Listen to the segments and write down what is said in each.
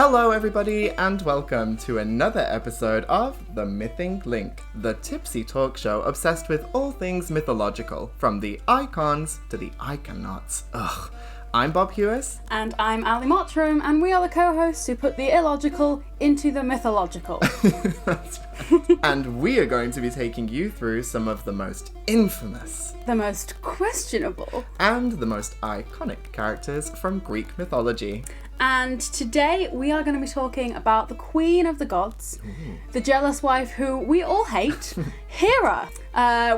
Hello everybody and welcome to another episode of The Mything Link, the tipsy talk show obsessed with all things mythological, from the icons to the iconauts. Ugh. I'm Bob Hewis. And I'm Allie Mottram, and we are the co-hosts who put the illogical into the mythological. That's right. And we are going to be taking you through some of the most infamous, the most questionable, and the most iconic characters from Greek mythology. And today we are going to be talking about the queen of the gods, the jealous wife who we all hate, Hera.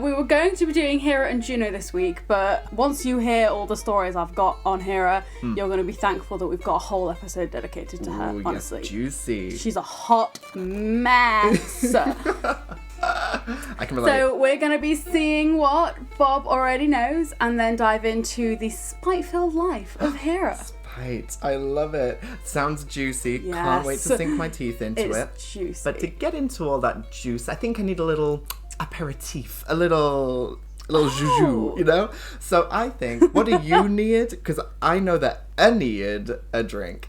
We were going to be doing Hera and Juno this week, but once you hear all the stories I've got on Hera, you're going to be thankful that we've got a whole episode dedicated to her, honestly. Yes, juicy. She's a hot mess. I can relate. So we're going to be seeing what Bob already knows and then dive into the spite-filled life of Hera. Right, I love it. Sounds juicy. Yes. Can't wait to sink my teeth into it. It's juicy. But to get into all that juice, I think I need a little aperitif, a little juju, you know? So I think, what do you need? Because I know that I need a drink.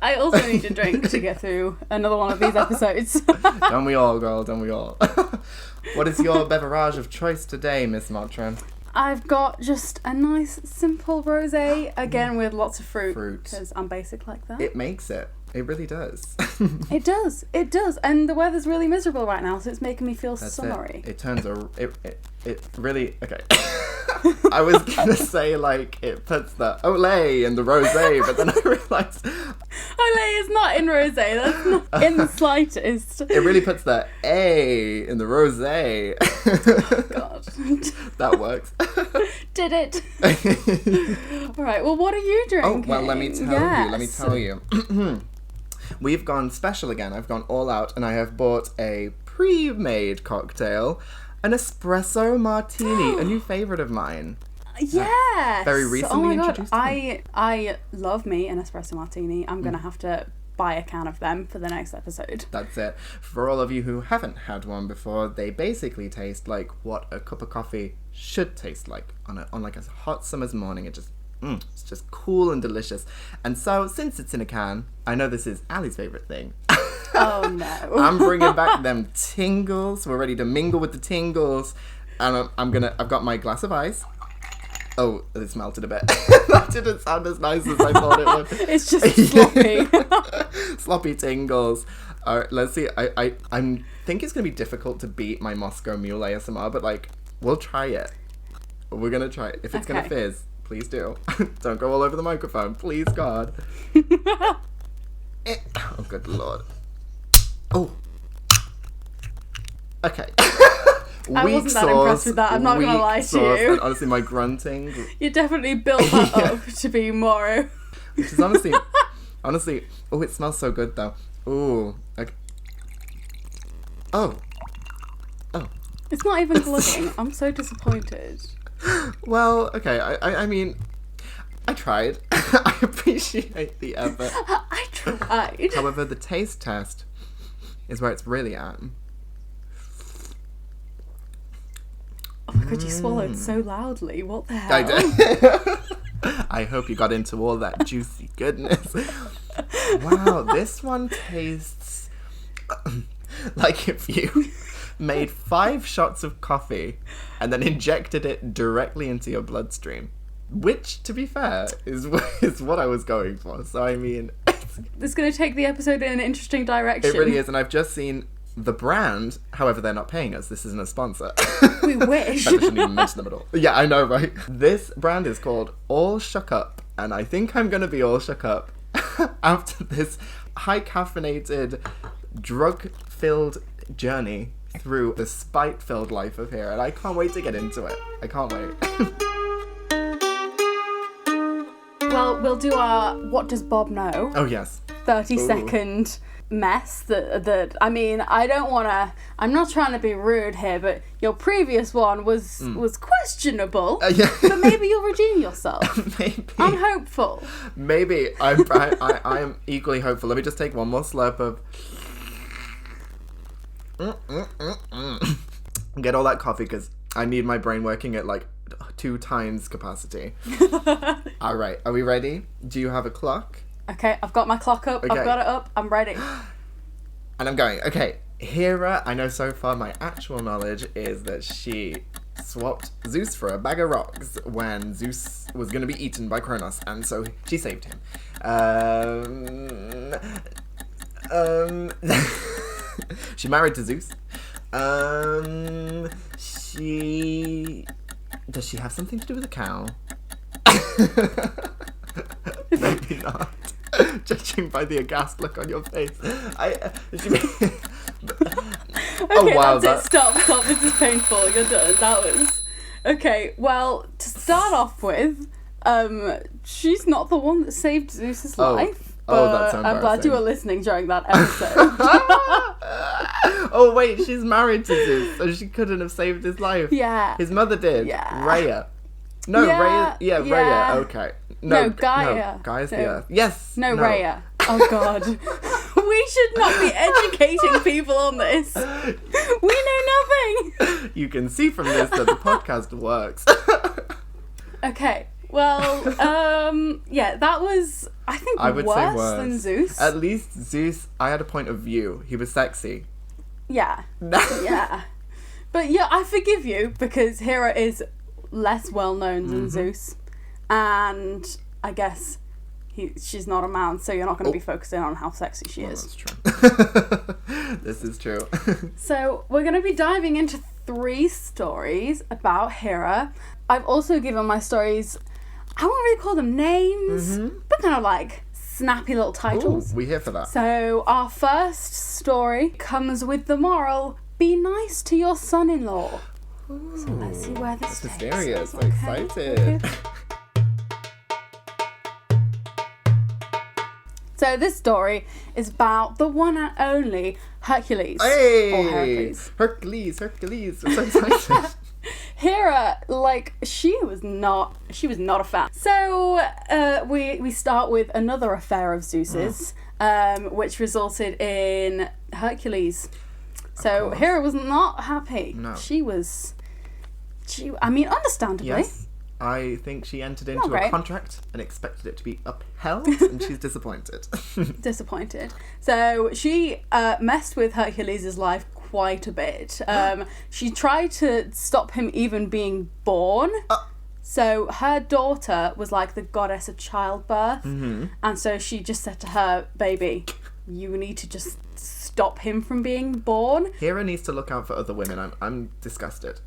I also need a drink to get through another one of these episodes. Don't we all, girl? Don't we all? What is your beverage of choice today, Miss Mottram? I've got just a nice, simple rosé, again with lots of fruit. Because I'm basic like that. It makes it. It really does. It does. It does. And the weather's really miserable right now, so it's making me feel summery. It turns it really... Okay. I was going to say, like, it puts the Olay in the rosé, but then I realised... Olay is not in rosé. That's not in the slightest. It really puts the A in the rosé. Oh, God. That works. Did it. All right, well, what are you drinking? Oh, well, let me tell you. We've gone special again. I've gone all out, and I have bought a pre-made cocktail, an Espresso Martini, a new favourite of mine. Yes. Very recently introduced to me. I love me an Espresso Martini. I'm going to have to buy a can of them for the next episode. That's it. For all of you who haven't had one before, they basically taste like what a cup of coffee should taste like on like a hot summer's morning. It's just cool and delicious. And so, since it's in a can, I know this is Allie's favourite thing. Oh no. I'm bringing back them tingles. We're ready to mingle with the tingles. And I've got my glass of ice. Oh, it's melted a bit. That didn't sound as nice as I thought it would. It's just sloppy. Sloppy tingles. All right, let's see. I think it's going to be difficult to beat my Moscow Mule ASMR, but like, we'll try it. We're going to try it. If it's going to fizz, please do. Don't go all over the microphone. Please, God. Oh, good Lord. Oh. Okay. I wasn't that impressed with that, I'm not going to lie to you. And honestly, my grunting. You definitely built that up to be more. Which is honestly, oh, it smells so good though. Ooh. Okay. Oh. It's not even glugging. I'm so disappointed. Well, okay, I mean, I tried. I appreciate the effort. I tried. However, the taste test is where it's really at. Oh my God, you swallowed so loudly. What the hell? I did. I hope you got into all that juicy goodness. Wow, this one tastes like if you made 5 shots of coffee and then injected it directly into your bloodstream. Which, to be fair, is what I was going for. So, I mean... This is going to take the episode in an interesting direction. It really is, and I've just seen the brand. However, they're not paying us. This isn't a sponsor. We wish. I shouldn't even mention them at all. Yeah, I know, right? This brand is called All Shook Up, and I think I'm going to be all shook up after this high-caffeinated, drug-filled journey through the spite-filled life of Hera, and I can't wait to get into it. I can't wait. Well, we'll do our What Does Bob Know? Oh, yes. 30-second mess that I mean, I'm not trying to be rude here, but your previous one was questionable. Yeah. But maybe you'll redeem yourself. Maybe. I'm hopeful. Maybe. I'm equally hopeful. Let me just take one more slurp of... Get all that coffee, because I need my brain working at like clock 2 times capacity. All right, are we ready? Do you have a clock? Okay, I've got my clock up. Okay. I've got it up. I'm ready. And I'm going. Okay, Hera, I know so far my actual knowledge is that she swapped Zeus for a bag of rocks when Zeus was going to be eaten by Kronos, and so she saved him. She married to Zeus. Does she have something to do with a cow? Maybe not. Judging by the aghast look on your face. Okay, wow, that's it. Stop. This is painful. You're done. That was... Okay, well, to start off with, she's not the one that saved Zeus's life. But that's embarrassing. I'm glad you were listening during that episode. Oh, wait, she's married to Zeus, so she couldn't have saved his life. Yeah. His mother did. Yeah. Rhea. No, yeah, Rhea. Yeah, Rhea. Okay. No, Gaia. No, Gaia's the earth. Yes. No, Rhea. Oh, God. We should not be educating people on this. We know nothing. You can see from this that the podcast works. Okay. Well, yeah, that was, I think, I would say worse than Zeus. At least Zeus, I had a point of view. He was sexy. Yeah. Yeah. But yeah, I forgive you because Hera is less well known than Zeus. And I guess she's not a man, so you're not going to be focusing on how sexy she is. That's true. This is true. So we're going to be diving into 3 stories about Hera. I've also given my stories, I won't really call them names, but kind of like snappy little titles. Ooh, we're here for that. So our first story comes with the moral, be nice to your son-in-law. Ooh, so let's see where this takes us. Mysterious. Okay. Excited. Okay. So this story is about the one and only Hercules. Hey! Or Heracles. Hercules. I'm so excited. Hera, she was not a fan. So we start with another affair of Zeus's, which resulted in Hercules. So Hera was not happy. No. I mean, understandably. Yes. I think she entered into a contract and expected it to be upheld, and she's disappointed. Disappointed. So she messed with Hercules' life quite a bit. She tried to stop him even being born. So her daughter was like the goddess of childbirth, and so she just said to her, baby, you need to just stop him from being born. Hera needs to look out for other women. I'm disgusted.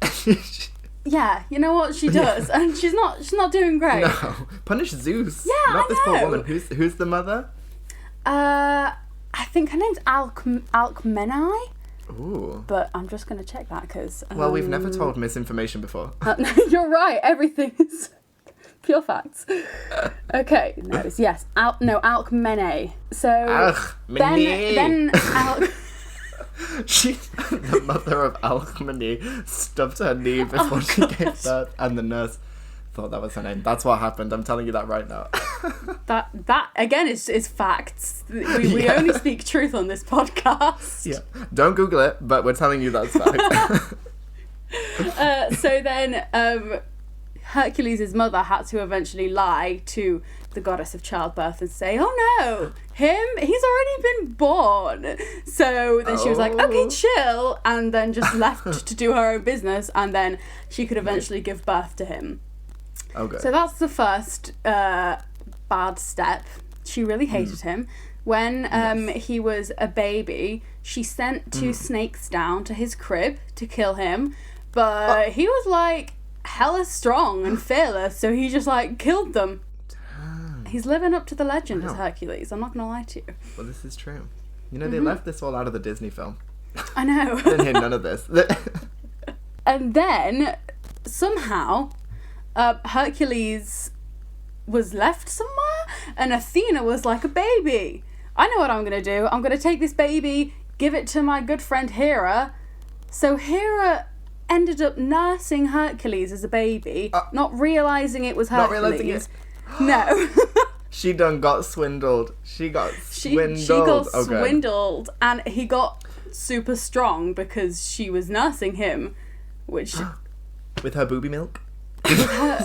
Yeah, you know what, she does, and she's not doing great. No, punish Zeus. Yeah, not I this know. poor woman. Who's the mother? I think her name's Alcmene. Ooh. But I'm just going to check that because... Well, we've never told misinformation before. You're right, everything is pure facts. Okay, no, it's yes. Alcmene. So... Alcmene. Then She, the mother of Alcmene, stubbed her knee before she gave birth, and the nurse thought that was her name. That's what happened. I'm telling you that right now. that again is facts. We only speak truth on this podcast. Yeah, don't Google it, but we're telling you that's fact. So then, Hercules' mother had to eventually lie to the goddess of childbirth and say, "Oh no, he's already been born." So then she was like, "Okay, chill," and then just left to do her own business, and then she could eventually give birth to him. Okay. So that's the first bad step. She really hated him. When he was a baby, she sent 2 snakes down to his crib to kill him, but he was like hella strong and fearless, so he just like killed them. Damn. He's living up to the legend as Hercules. I'm not gonna lie to you. Well, this is true. You know, they left this all out of the Disney film. I know. Didn't hear none of this. And then somehow Hercules was left somewhere, and Athena was like, a baby. I know what I'm going to do. I'm going to take this baby, give it to my good friend Hera. So Hera ended up nursing Hercules as a baby, not realising it was Hercules. Not realising it? No. She done got swindled. She got swindled. She got swindled, and he got super strong because she was nursing him, which... With her booby milk?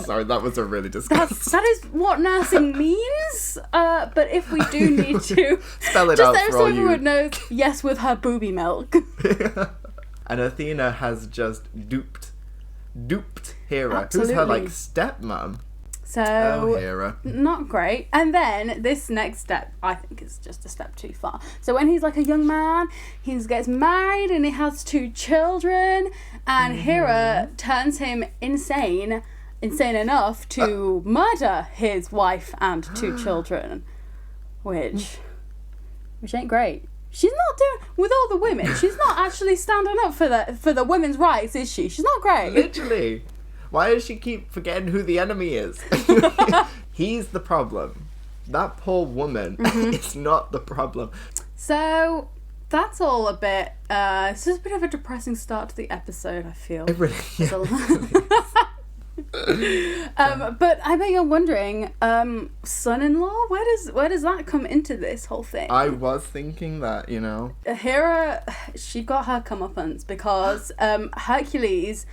Sorry, that was a really disgusting. That is what nursing means. But if we do need to spell it just out so for all everyone you. knows, yes, with her booby milk. And Athena has just duped Hera, Absolutely. who's her like stepmom. So Oh, Hera. not great. And then this next step, I think, is just a step too far. So when he's like a young man, he gets married and he has 2 children, and Hera turns him insane enough to murder his wife and 2 children, which ain't great. She's not doing with all the women. She's not actually standing up for the women's rights, is she? She's not great. Literally. Why does she keep forgetting who the enemy is? He's the problem. That poor woman is not the problem. So that's all a bit. It's just a bit of a depressing start to the episode, I feel. It really is. But I bet you're wondering, son-in-law, where does that come into this whole thing? I was thinking that, you know. Hera, she got her comeuppance because Hercules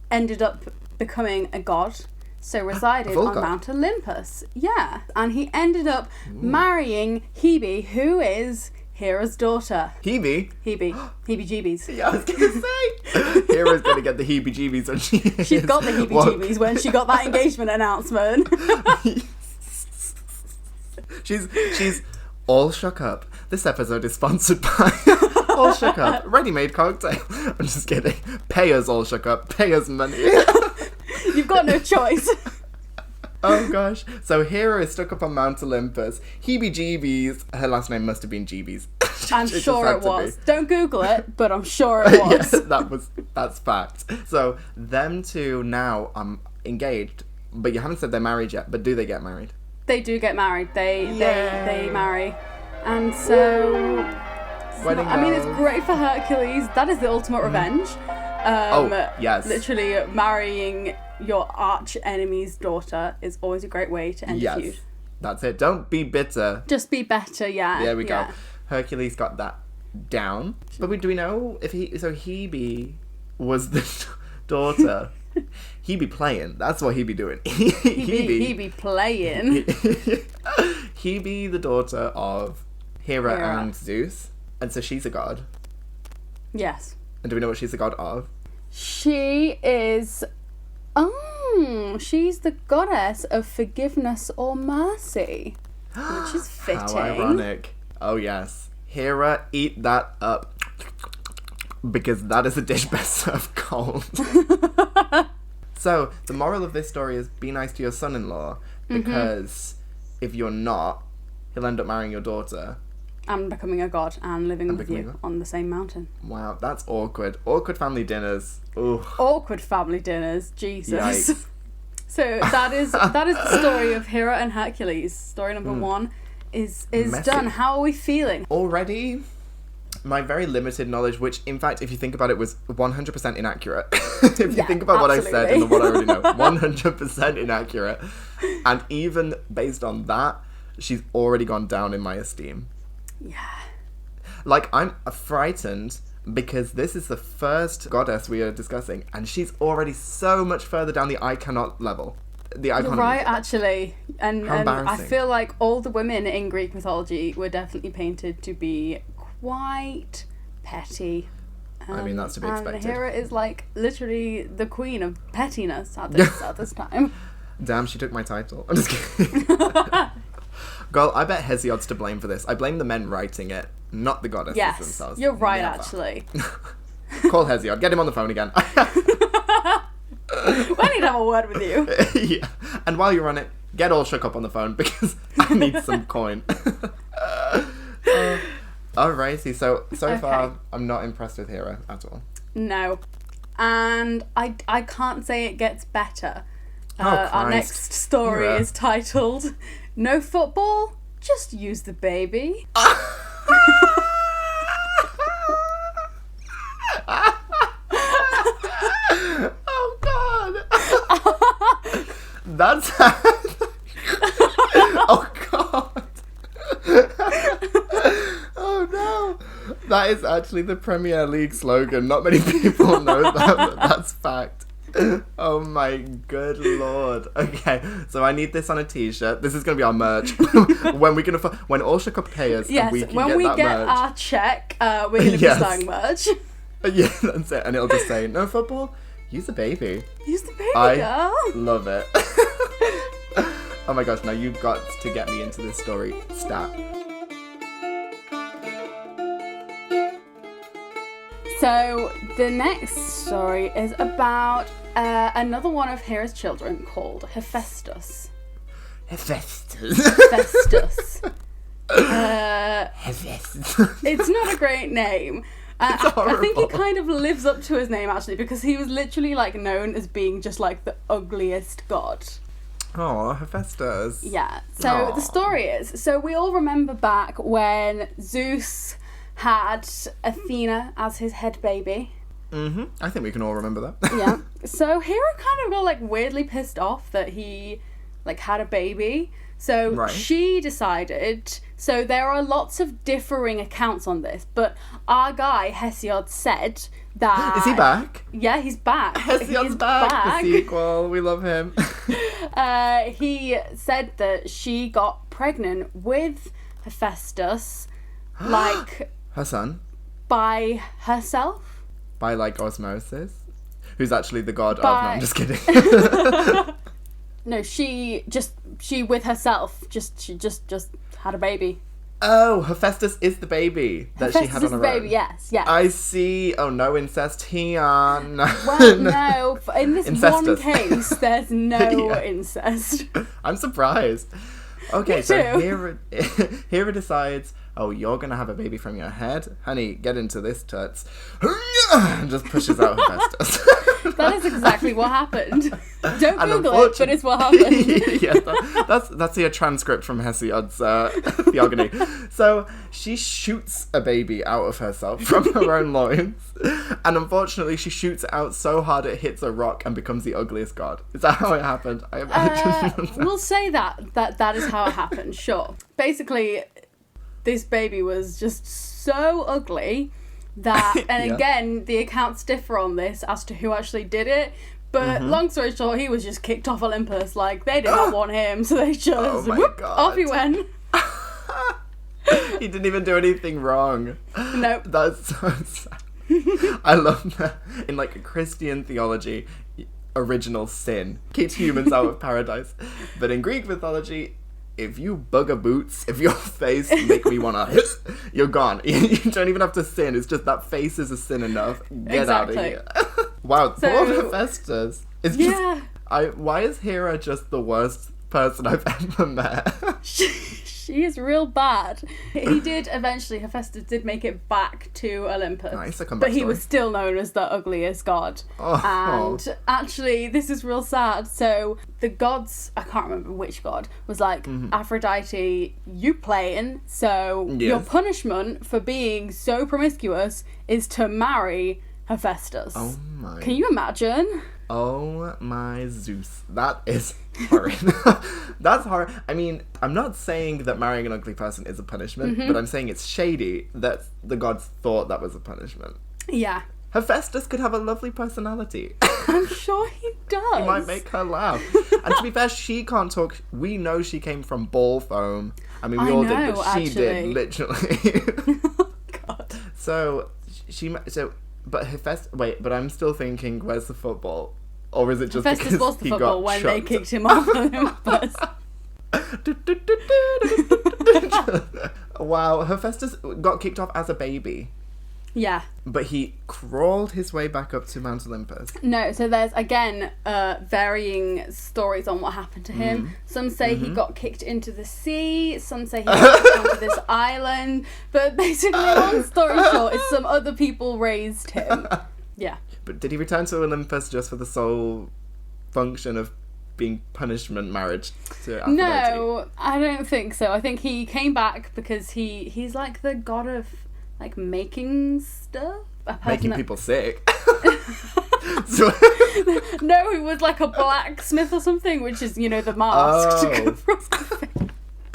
ended up becoming a god, so resided on god. Mount Olympus. Yeah, and he ended up marrying Hebe, who is Hera's daughter. Hebe? Heebie-jeebies. Yeah, I was going to say. Hera's going to get the heebie-jeebies when She's got the heebie-jeebies when she got that engagement announcement. She's all shook up. This episode is sponsored by All Shook Up, ready-made cocktail. I'm just kidding. Pay us All Shook Up. Pay us money. You've got no choice. Oh gosh. So Hera is stuck up on Mount Olympus. Heebie-jeebies. Her last name must have been Jeebies. I'm just sure had it to was. be. Don't Google it, but I'm sure it was. Yes, that's fact. So them two now engaged, but you haven't said they're married yet. But do they get married? They do get married. They marry, and so. Wedding I mean, it's bells. great for Hercules. That is the ultimate revenge. Yes. Literally, marrying your arch enemy's daughter is always a great way to end a feud. That's it. Don't be bitter. Just be better, yeah. There we go. Hercules got that down. But do we know if Hebe was the daughter? He be playing. That's what he be doing. He be playing. He be the daughter of Hera and Zeus. And so she's a god. Yes. And do we know what she's a god of? She is... she's the goddess of forgiveness or mercy. Which is fitting. How ironic. Oh, yes. Hera, eat that up. Because that is a dish best served cold. So, the moral of this story is be nice to your son-in-law. Because if you're not, he'll end up marrying your daughter. And becoming a god and living with you on the same mountain. Wow, that's awkward. Awkward family dinners. Ooh. Awkward family dinners. Jesus. Yikes. So that is the story of Hera and Hercules. Story number 1 is Messy. done. How are we feeling? Already, my very limited knowledge, which in fact, if you think about it, was 100% inaccurate. If you think about what I said and what I already know, 100% inaccurate. And even based on that, she's already gone down in my esteem. Yeah. Like, I'm frightened because this is the first goddess we are discussing, and she's already so much further down the I cannot level. The Iconometer. You're right, actually. And I embarrassing. feel like all the women in Greek mythology were definitely painted to be quite petty. I mean, that's to be expected. And Hera is like literally the queen of pettiness at this time. Damn, she took my title. I'm just kidding. Girl, I bet Hesiod's to blame for this. I blame the men writing it, not the goddesses themselves. You're right, Never. actually. Call Hesiod. Get him on the phone again. I need to have a word with you. Yeah. And while you're on it, get all shook up on the phone because I need some coin. Alrighty, so far, I'm not impressed with Hera at all. No. And I can't say it gets better. Christ. Our next story Hera. is titled No Football, Just Use the Baby. Oh god. That's oh god. Oh no. That is actually the Premier League slogan. Not many people know that, but that's fact. Oh Oh my good lord. Okay, so I need this on a t-shirt. This is going to be our merch. When all Shook Up pay us, Yes, and we can when get we that get merch. our check, we're going to be Yes. selling merch. Yeah, that's it. And it'll just say, no football, use the baby. Use the baby, I girl. love it. Oh my gosh, now you've got to get me into this story. Stat. So the next story is about another one of Hera's children called Hephaestus. Hephaestus. Hephaestus. Hephaestus. It's not a great name. It's I think he horrible. kind of lives up to his name actually, because he was literally like known as being just like the ugliest god. Oh, Hephaestus. Yeah. So Aw. the story is, so we all remember back when Zeus had Athena as his head baby. Mm-hmm. I think we can all remember that. Yeah. So Hera kind of got like weirdly pissed off that he like had a baby. So Right. she decided, so there are lots of differing accounts on this, but our guy Hesiod said that... Is he back? Yeah, he's back. Hesiod's He's back. The sequel. We love him. He said that she got pregnant with Hephaestus, like, Her son, by herself. by like osmosis, who's actually the god of... No, I'm just kidding. No, she with herself, she just had a baby. Oh, Hephaestus is the baby that she had Hephaestus on is her the own. baby, yes, yes. I see. Oh, no incest here. No. Well, no, in this one Incestus. case, there's no Yeah. incest. I'm surprised. Okay, Me so too. Hera decides, oh, you're going to have a baby from your head? Honey, get into this, toots. And just pushes out Hephaestus. That is exactly what happened. Don't And Google it, but it's what happened. Yeah, that's a transcript from Hesiod's theogony. So she shoots a baby out of herself from her own loins, and unfortunately she shoots it out so hard it hits a rock and becomes the ugliest god. Is that how it happened? I imagine. We'll say that is how it happened, sure. Basically, this baby was just so ugly that, and Yeah. again, the accounts differ on this as to who actually did it. But Mm-hmm. long story short, he was just kicked off Olympus. Like, they did not want him, so they just, Oh my whoop, God. off he went. He didn't even do anything wrong. Nope. That's so sad. I love that. In like Christian theology, original sin keeps humans out of paradise. But in Greek mythology, if you bugger boots, if your face make me wanna you're gone. You don't even have to sin. It's just that face is a sin enough. Get out of Exactly. here. Wow, So- poor Hephaestus. It's Yeah. just why is Hera just the worst person I've ever met? She is real bad. Hephaestus did make it back to Olympus. Nice, a comeback but he story. was still known as the ugliest god. Oh. And actually, this is real sad. So the gods, I can't remember which god, was like, Aphrodite, you playing, so your Yes. punishment for being so promiscuous is to marry Hephaestus. Oh my. Can you imagine? Oh my Zeus. That is horrid. That's horrid. I mean, I'm not saying that marrying an ugly person is a punishment, but I'm saying it's shady that the gods thought that was a punishment. Yeah. Hephaestus could have a lovely personality. I'm sure he does. He might make her laugh. And to be fair, she can't talk. We know she came from ball foam. I mean, we I all know, did, but she did, actually. literally. God. But Hephaestus. Wait, but I'm still thinking, where's the football? Or is it just Hephaestus because was the he football got when they chucked? kicked him off Olympus. Wow, Hephaestus got kicked off as a baby, Yeah. but he crawled his way back up to Mount Olympus. No, so there's, again, varying stories on what happened to him. Some say he got kicked into the sea, some say he got kicked onto this island, but basically, long story short, is some other people raised him. Yeah. But did he return to Olympus just for the sole function of being punishment marriage to Aphrodite? No, I don't think so. I think he came back because he's like the god of like making stuff. Making people sick. So- No, he was like a blacksmith or something, which is, you know, the mask to go across the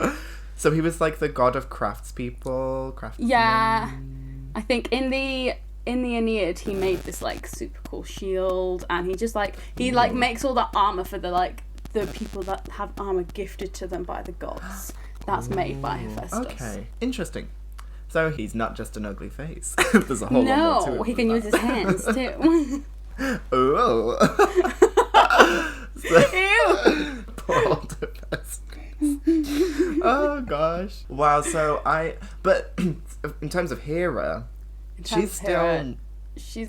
face. So he was like the god of craftspeople, craftsmen. Yeah. I think in in the Aeneid, he made this like super cool shield, and he just like makes all that armor for the people that have armor gifted to them by the gods. That's made by Hephaestus. Okay, interesting. So he's not just an ugly face. There's a whole lot more to it. No, he can use his hands too. Oh. Ew. Poor old Hephaestus. Oh gosh. Wow. But in terms of Hera, she's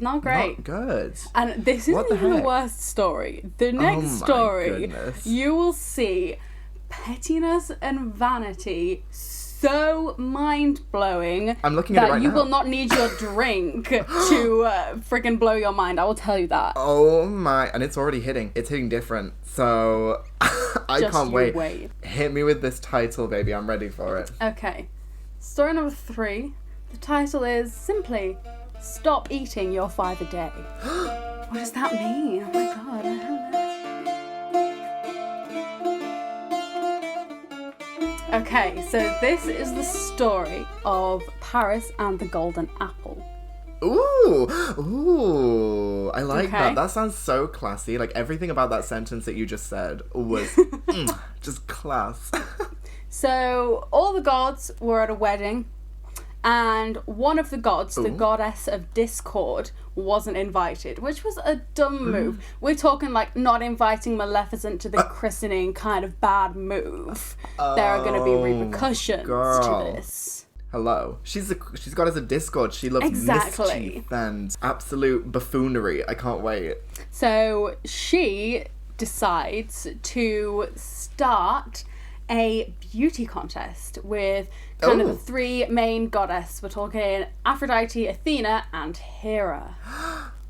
not great. Not good. And this isn't even the worst story. The next story, goodness. You will see pettiness and vanity so mind-blowing I'm looking at it right that you now. will not need your drink to friggin' blow your mind. I will tell you that. Oh my, and it's already hitting. It's hitting different. So I can't wait. Hit me with this title, baby. I'm ready for it. Okay. Story number 3. The title is simply Stop Eating Your 5 a Day. What does that mean? Oh my god, I don't know. Okay, so this is the story of Paris and the Golden Apple. Ooh, I like that. That sounds so classy. Like everything about that sentence that you just said was just class. So all the gods were at a wedding, and one of the gods, the goddess of discord, wasn't invited, which was a dumb move. We're talking like not inviting Maleficent to the christening kind of bad move. There are going to be repercussions to this. Hello. She's got us a discord. She loves mischief and absolute buffoonery. I can't wait. So she decides to start a beauty contest with kind of the 3 main goddesses. We're talking Aphrodite, Athena, and Hera.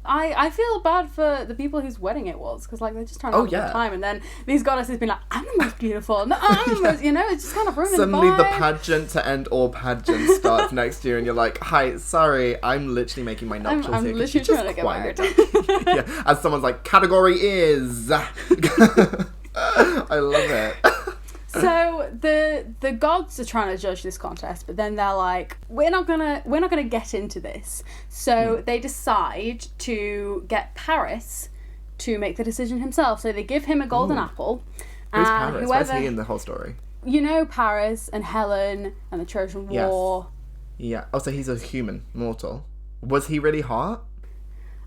I feel bad for the people whose wedding it was, because like they're just trying to have a good time, and then these goddesses being like, I'm the most beautiful, no, I'm the most, it's just kind of ruining Suddenly the vibe. the pageant to end all pageants starts next year, and you're like, hi, sorry, I'm literally making my nuptials I'm here. literally trying to get married. Yeah, as someone's like, category is. I love it. So the gods are trying to judge this contest, but then they're like, we're not gonna get into this. So they decide to get Paris to make the decision himself. So they give him a golden apple. Who's Paris? Where's he in the whole story? You know Paris and Helen and the Trojan War. Yeah. Oh, so he's a human mortal. Was he really hot?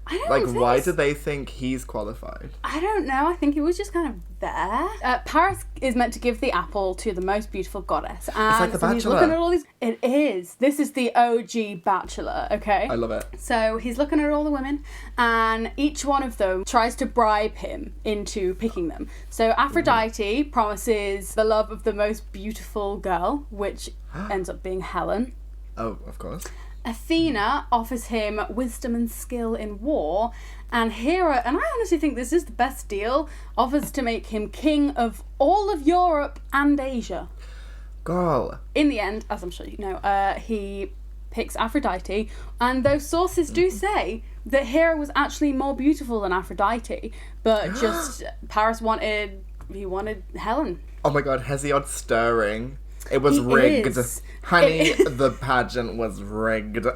I don't know. Why did they think he's qualified? I don't know. I think he was just kind of there. Paris is meant to give the apple to the most beautiful goddess. And it's like the Bachelor. He's looking at all these. It is. This is the OG Bachelor, okay? I love it. So he's looking at all the women, and each one of them tries to bribe him into picking them. So Aphrodite promises the love of the most beautiful girl, which ends up being Helen. Oh, of course. Athena offers him wisdom and skill in war, and Hera, and I honestly think this is the best deal, offers to make him king of all of Europe and Asia. Girl. In the end, as I'm sure you know, he picks Aphrodite, and those sources do say that Hera was actually more beautiful than Aphrodite, but just Paris wanted Helen. Oh my god, Hesiod stirring. It was rigged. Honey, the pageant was rigged.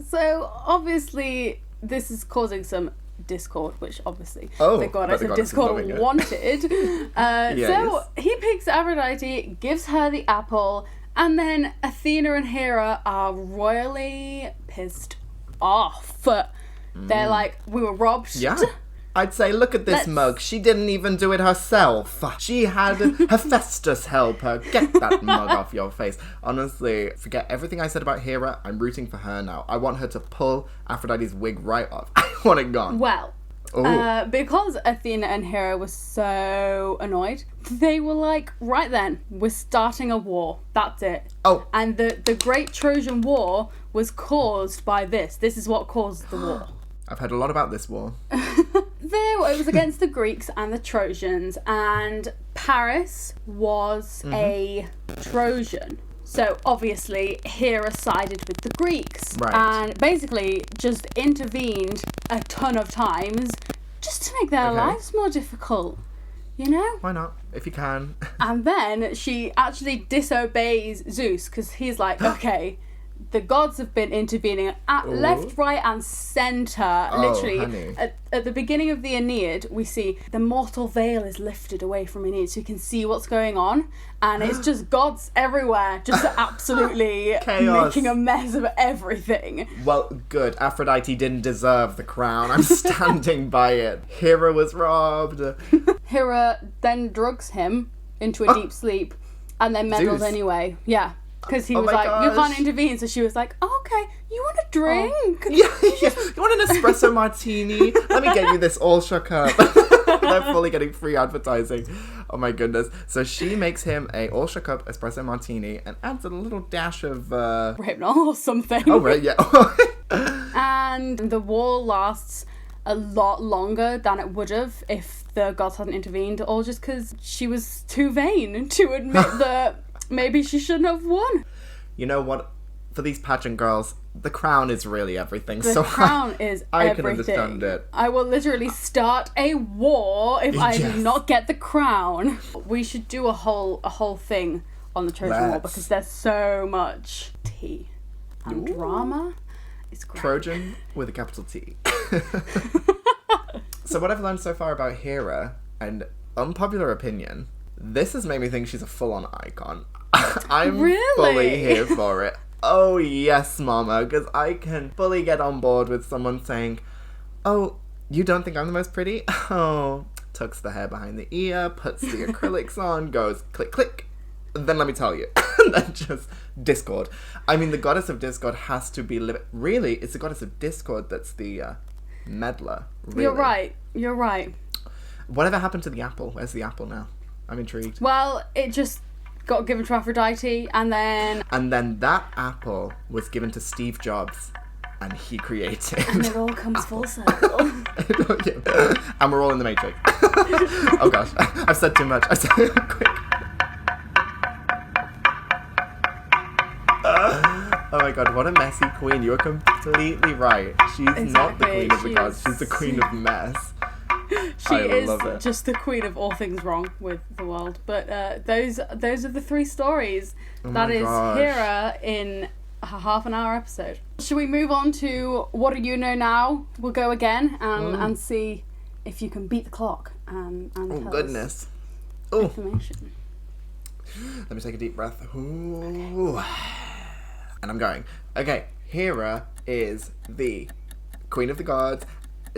So, obviously, this is causing some discord, which obviously the goddess of discord wanted. So, he picks Aphrodite, gives her the apple, and then Athena and Hera are royally pissed off. They're like, we were robbed. Yeah. I'd say, look at this mug. She didn't even do it herself. She had Hephaestus help her. Get that mug off your face. Honestly, forget everything I said about Hera. I'm rooting for her now. I want her to pull Aphrodite's wig right off. I want it gone. Well, because Athena and Hera were so annoyed, they were like, right then, we're starting a war. That's it. Oh. And the Great Trojan War was caused by this. This is what caused the war. I've heard a lot about this war. It was against the Greeks and the Trojans, and Paris was a Trojan. So obviously Hera sided with the Greeks, and basically just intervened a ton of times just to make their lives more difficult. You know? Why not? If you can. And then she actually disobeys Zeus, because he's like, okay, the gods have been intervening at left, right, and centre. Literally, honey. at the beginning of the Aeneid, we see the mortal veil is lifted away from Aeneid, so you can see what's going on, and it's just gods everywhere, just absolutely Chaos. making a mess of everything. Well, good. Aphrodite didn't deserve the crown. I'm standing by it. Hera was robbed. Hera then drugs him into a deep sleep, and then meddles Zeus. anyway. Yeah. Because he Oh was my like, you gosh. can't intervene. So she was like, oh, okay, you want a drink? Yeah. You want an espresso martini? Let me get you this all shook up. They're fully getting free advertising. Oh my goodness. So she makes him a all shook up espresso martini and adds a little dash of Hypnol or something. Oh right, yeah. And the war lasts a lot longer than it would have if the gods hadn't intervened, all just because she was too vain to admit that maybe she shouldn't have won. You know what? For these pageant girls, the crown is really everything. The so crown is I everything. can understand it. I will literally start a war if I Yes. do not get the crown. We should do a whole thing on the Trojan War Let's. because there's so much tea and Ooh. drama. It's great. Trojan with a capital T. So what I've learned so far about Hera, and unpopular opinion, this has made me think she's a full-on icon. I'm Really? fully here for it. Oh yes, mama, because I can fully get on board with someone saying, oh, you don't think I'm the most pretty? Oh, tucks the hair behind the ear, puts the acrylics on, goes click, click. Then let me tell you. And then just discord. I mean, the goddess of discord has to be... Really, it's the goddess of discord that's the meddler. Really. You're right. Whatever happened to the apple? Where's the apple now? I'm intrigued. Well, it just got given to Aphrodite, and then And then that apple was given to Steve Jobs, and he created... it all comes full circle. And we're all in the Matrix. Oh gosh, I've said too much. I said quick. Oh my god, what a messy queen. You are completely right. She's not the Exactly, queen of the she gods. is- She's the queen of mess. She I is love it. just the queen of all things wrong with the world. But those are the three stories. Oh That my is gosh. Hera in a half an hour episode. Should we move on to what do you know now? We'll go again and see if you can beat the clock and Oh tell us goodness. Oh, information. let me take a deep breath. Ooh. And I'm going. Okay, Hera is the queen of the gods.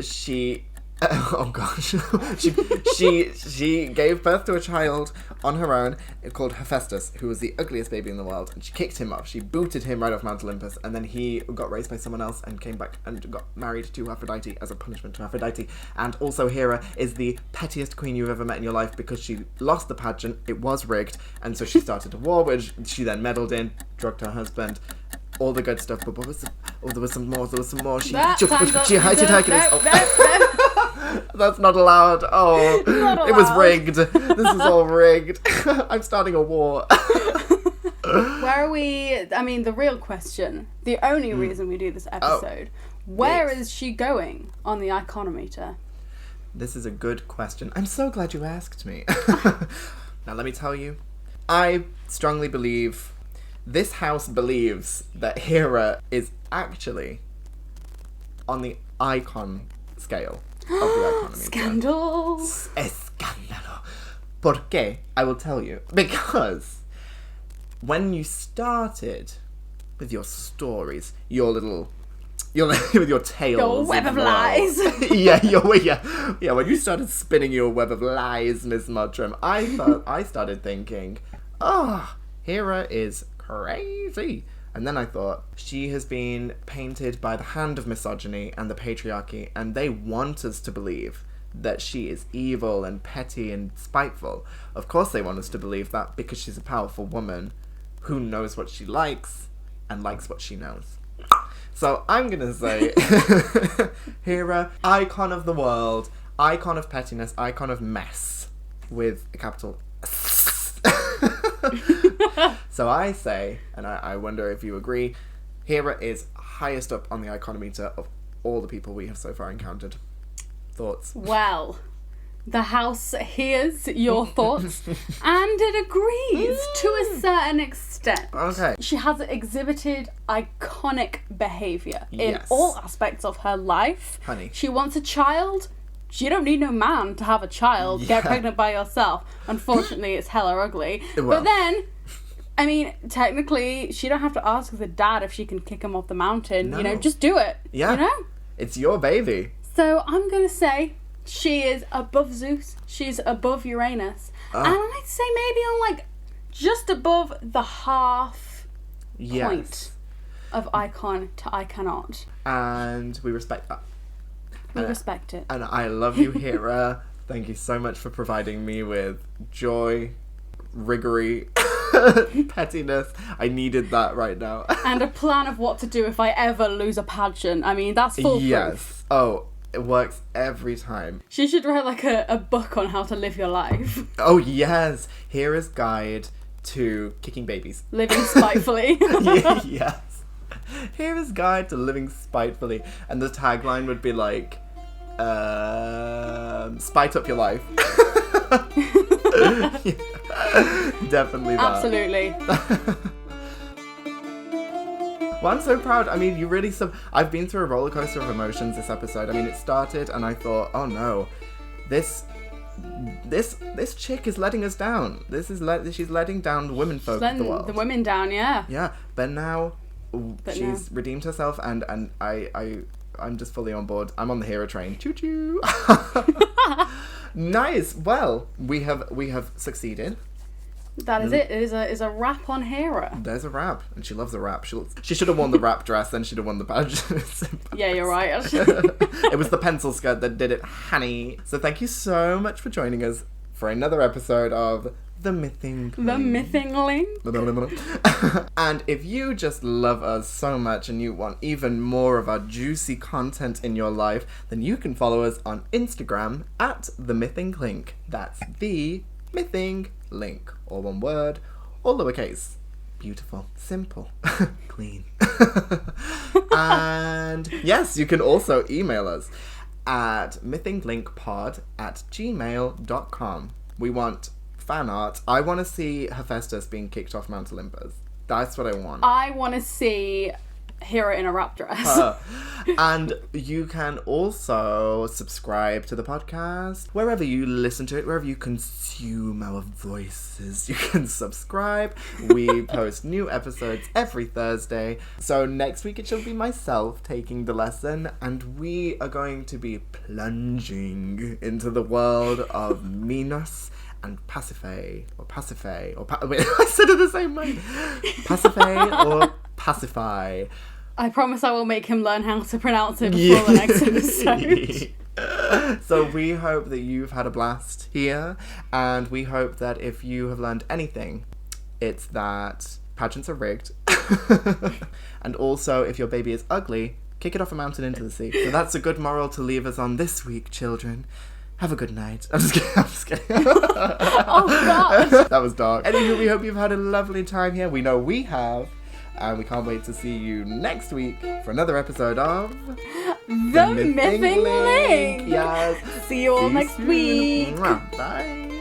She... Oh gosh. she gave birth to a child on her own called Hephaestus, who was the ugliest baby in the world, and she kicked him off. She booted him right off Mount Olympus, and then he got raised by someone else and came back and got married to Aphrodite as a punishment to Aphrodite. And also Hera is the pettiest queen you've ever met in your life because she lost the pageant. It was rigged, and so she started a war, which she then meddled in, drugged her husband, all the good stuff. But what was there was some more. She hated Hercules. That's not allowed. Oh, Not it was allowed. rigged. This is all rigged. I'm starting a war. Where are we? I mean, the real question, the only reason we do this episode, where yes. is she going on the Iconometer? This is a good question. I'm so glad you asked me. Now, let me tell you. I strongly believe, this house believes that Hera is actually on the icon scale of the Iconometer. Scandals. Escándalo. ¿Por qué? I will tell you. Because when you started with your stories, with your tales, Your web of lies. yeah. When you started spinning your web of lies, Miss Mottram, I started thinking, Hera is crazy. And then I thought, she has been painted by the hand of misogyny and the patriarchy, and they want us to believe that she is evil and petty and spiteful. Of course they want us to believe that because she's a powerful woman who knows what she likes and likes what she knows. So I'm gonna say Hera, icon of the world, icon of pettiness, icon of mess, with a capital S. So I say, and I wonder if you agree, Hera is highest up on the Iconometer of all the people we have so far encountered. Thoughts? Well, The house hears your thoughts and it agrees to a certain extent. Okay. She has exhibited iconic behaviour in Yes. all aspects of her life. Honey. She wants a child. You don't need no man to have a child. Get Yeah. pregnant by yourself. Unfortunately, it's hella ugly. Well. But then, I mean, technically, she don't have to ask the dad if she can kick him off the mountain. You know, No. just do it. Yeah. You know? It's your baby. So I'm going to say she is above Zeus. She's above Uranus. And I'd say maybe on like just above the half Yes. point of icon to I cannot. And we respect that. We respect it. And I love you, Hera. Thank you so much for providing me with joy, riggery, pettiness. I needed that right now. And a plan of what to do if I ever lose a pageant. I mean, that's foolproof. Yes. Oh, it works every time. She should write like a book on how to live your life. Oh, yes. Hera's Guide to Kicking Babies. Living spitefully. Yes. Hera's Guide to Living Spitefully. And the tagline would be like, spite up your life. Definitely that. Absolutely. Well, I'm so proud. I mean, you really I've been through a roller coaster of emotions this episode. I mean, it started and I thought, oh no, this chick is letting us down. She's letting down the women folk of the world. The women down, yeah. Yeah, but now she's redeemed herself, and I'm just fully on board. I'm on the Hera train. Choo choo. Nice. Well, we have succeeded. That is it. It is a wrap on Hera. There's a rap, and she loves a rap. She should have worn the wrap dress, then she'd have won the pageant. Yeah, you're right. Actually. It was the pencil skirt that did it, honey. So thank you so much for joining us for another episode of The Mything The Mything Link. And if you just love us so much and you want even more of our juicy content in your life, then you can follow us on Instagram at The Mything Link. That's The Mything Link. All one word, all lowercase. Beautiful, simple, clean. And yes, you can also email us at mythinglinkpod@gmail.com. We want fan art. I want to see Hephaestus being kicked off Mount Olympus. That's what I want. I want to see Hera in a wrap dress. And you can also subscribe to the podcast wherever you listen to it, wherever you consume our voices. You can subscribe. We post new episodes every Thursday. So next week it shall be myself taking the lesson, and we are going to be plunging into the world of Minos and Pasiphae, wait, I said it the same way. Pasiphae or Pacify. I promise I will make him learn how to pronounce it before the next episode. So we hope that you've had a blast here, and we hope that if you have learned anything, it's that pageants are rigged. And also, if your baby is ugly, kick it off a mountain into the sea. So that's a good moral to leave us on this week, children. Have a good night. I'm just kidding. Oh, God. That was dark. Anywho, we hope you've had a lovely time here. We know we have. And we can't wait to see you next week for another episode of The Mything Link. Yes. See you all next soon. week. Mwah. Bye.